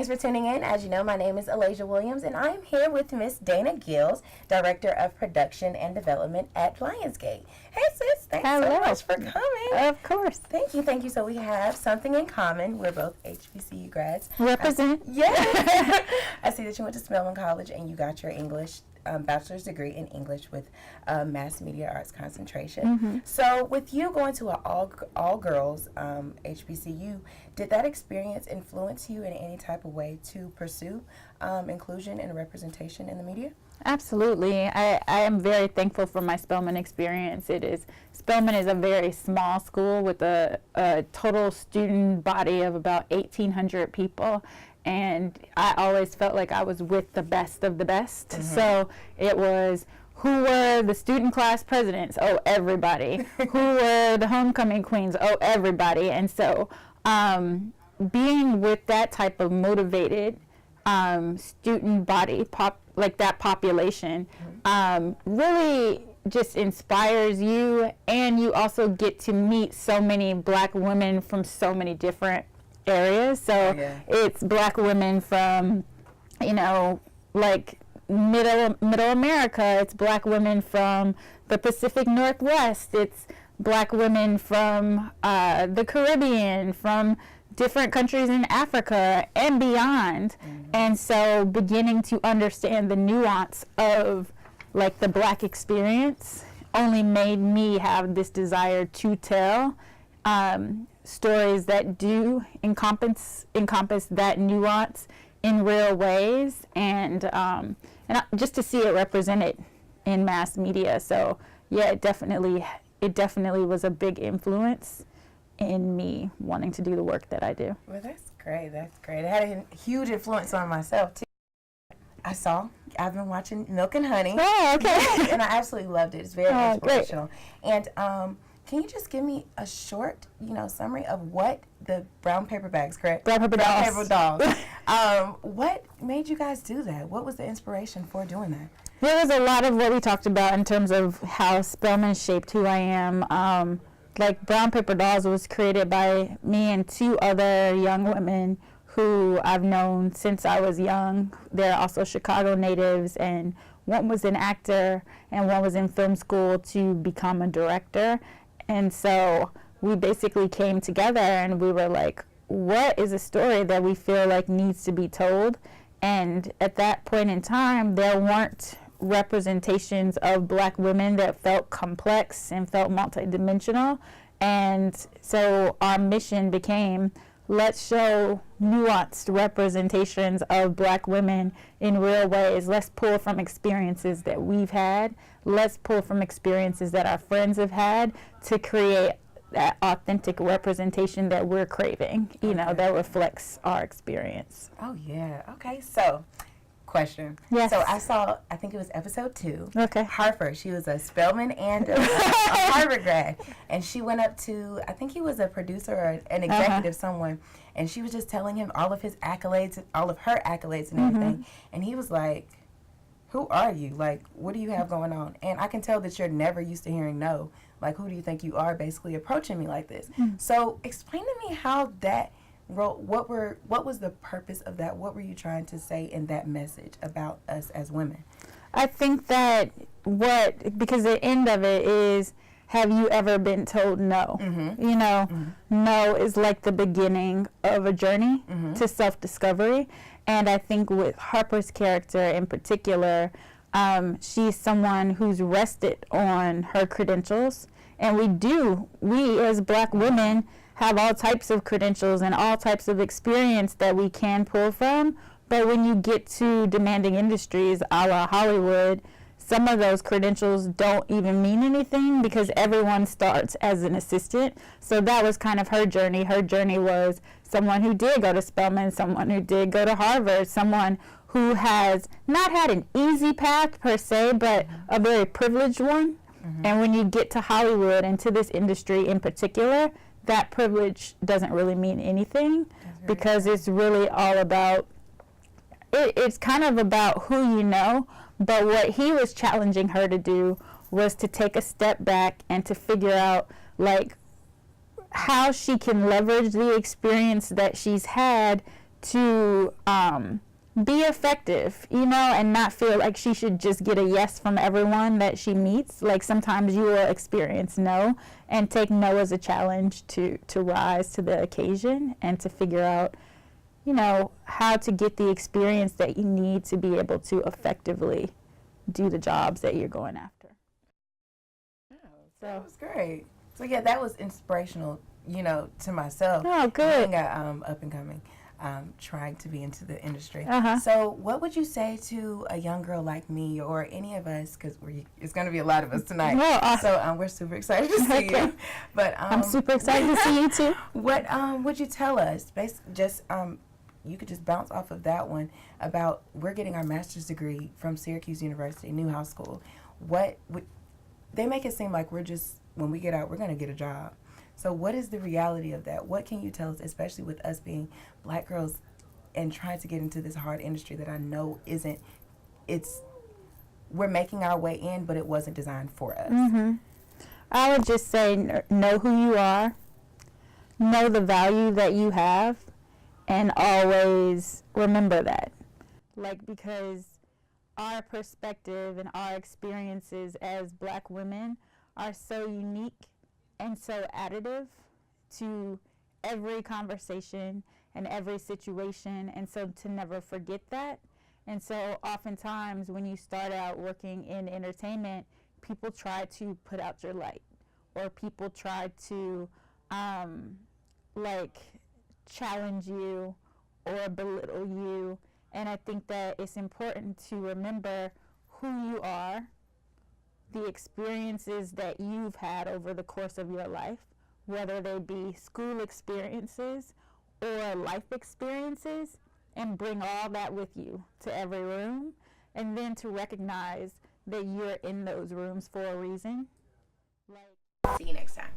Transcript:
Thanks for tuning in. As you know, my name is Alasia Williams, and I am here with Miss Dana Gills, Director of Production and Development at Lionsgate. Hey, sis. Thanks so much for coming. Of course. Thank you. Thank you. So we have something in common. We're both HBCU grads. Represent. Yes. I see that you went to Spelman College and you got your English bachelor's degree in English with mass media arts concentration. So with you going to an all girls HBCU, did that experience influence you in any type of way to pursue inclusion and representation in the media? Absolutely. I am very thankful for my Spelman experience. Spelman is a very small school with a total student body of about 1,800 people. And I always felt like I was with the best of the best. So it was, who were the student class presidents? Oh, everybody. Who were the homecoming queens? Oh, everybody. And so being with that type of motivated student body, like that population, really just inspires you. And you also get to meet so many Black women from so many different areas. So it's Black women from, you know, like middle America. It's Black women from the Pacific Northwest. It's Black women from the Caribbean, from different countries in Africa and beyond. And so beginning to understand the nuance of like the Black experience only made me have this desire to tell stories that do encompass that nuance in real ways, and just to see it represented in mass media. So yeah, it definitely was a big influence in me wanting to do the work that I do. Well, that's great. That's great. It had a huge influence on myself too. I've been watching Milk+Honey. Oh, okay. Yes, and I absolutely loved it. It's very inspirational. Great. And can you just give me a short, summary of what the brown paper bags, correct? Brown paper dolls. What made you guys do that? What was the inspiration for doing that? There was a lot of what we talked about in terms of how Spelman shaped who I am. Like Brown Paper Dolls was created by me and two other young women who I've known since I was young. They're also Chicago natives, and one was an actor and one was in film school to become a director. And so we basically came together and we were like, what is a story that we feel like needs to be told? And at that point in time, there weren't representations of Black women that felt complex and felt multidimensional. And so our mission became, let's show nuanced representations of Black women in real ways. Let's pull from experiences that we've had. Let's pull from experiences that our friends have had to create that authentic representation that we're craving, that reflects our experience. Oh, yeah. Okay. So, question. Yes. So I think it was episode 2. Okay. Harper, she was a Spelman and a Harvard grad. And she went up to, I think he was a producer or an executive, someone, and she was just telling him all of his accolades, all of her accolades and everything. And he was like, who are you? Like, what do you have going on? And I can tell that you're never used to hearing no. Like, who do you think you are, basically approaching me like this? So explain to me how that wrote, what was the purpose of that? What were you trying to say in that message about us as women? I think that because the end of it is, have you ever been told no? No is like the beginning of a journey to self-discovery. And I think with Harper's character in particular, she's someone who's rested on her credentials. And we as Black women have all types of credentials and all types of experience that we can pull from. But when you get to demanding industries a la Hollywood, some of those credentials don't even mean anything because everyone starts as an assistant. So that was kind of her journey. Her journey was someone who did go to Spelman, someone who did go to Harvard, someone who has not had an easy path per se, but a very privileged one. And when you get to Hollywood and to this industry in particular, that privilege doesn't really mean anything because it's really all about, it's kind of about who you know. But what he was challenging her to do was to take a step back and to figure out, like, how she can leverage the experience that she's had to be effective, you know, and not feel like she should just get a yes from everyone that she meets. Like sometimes you will experience no, and take no as a challenge to rise to the occasion and to figure out, you know, how to get the experience that you need to be able to effectively do the jobs that you're going after. That was great. So yeah, that was inspirational, you know, to myself. Oh, good. Being up and coming, trying to be into the industry. Uh-huh. So what would you say to a young girl like me or any of us, because it's going to be a lot of us tonight. Well, awesome. So we're super excited to see you. But I'm super excited to see you too. What would you tell us? Just you could just bounce off of that one about we're getting our master's degree from Syracuse University, Newhouse School. They make it seem like we're just, when we get out, we're going to get a job. So what is the reality of that? What can you tell us, especially with us being black girls and trying to get into this hard industry that I know we're making our way in, but it wasn't designed for us. Mm-hmm. I would just say know who you are, know the value that you have, and always remember that. Like, because our perspective and our experiences as black women are so unique and so additive to every conversation and every situation, and so to never forget that. And so oftentimes when you start out working in entertainment, people try to put out your light, or people try to challenge you or belittle you. And I think that it's important to remember who you are, the experiences that you've had over the course of your life, whether they be school experiences or life experiences, and bring all that with you to every room, and then to recognize that you're in those rooms for a reason. See you next time.